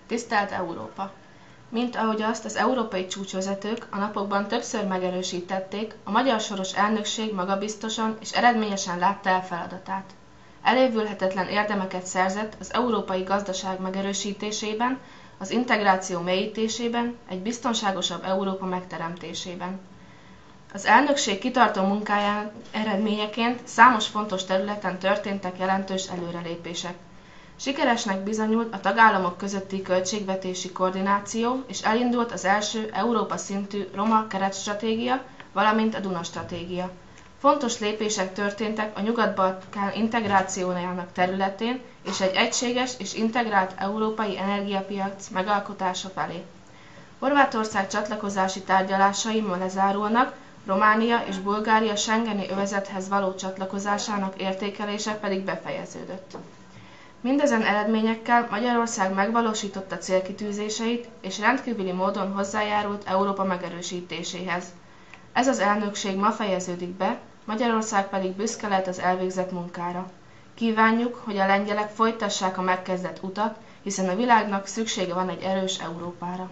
Tisztelt Európa! Mint ahogy azt az európai csúcsvezetők a napokban többször megerősítették, a magyar soros elnökség magabiztosan és eredményesen látta el feladatát. Elévülhetetlen érdemeket szerzett az európai gazdaság megerősítésében, az integráció mélyítésében, egy biztonságosabb Európa megteremtésében. Az elnökség kitartó munkájának eredményeként számos fontos területen történtek jelentős előrelépések. Sikeresnek bizonyult a tagállamok közötti költségvetési koordináció, és elindult az első Európa szintű roma keretstratégia, valamint a Duna stratégia. Fontos lépések történtek a Nyugat-Balkán integrációjának területén és egy egységes és integrált európai energiapiac megalkotása felé. Horvátország csatlakozási tárgyalásai ma lezárulnak, Románia és Bulgária schengeni övezethez való csatlakozásának értékelése pedig befejeződött. Mindezen eredményekkel Magyarország megvalósította célkitűzéseit és rendkívüli módon hozzájárult Európa megerősítéséhez. Ez az elnökség ma fejeződik be, Magyarország pedig büszke lehet az elvégzett munkára. Kívánjuk, hogy a lengyelek folytassák a megkezdett utat, hiszen a világnak szüksége van egy erős Európára.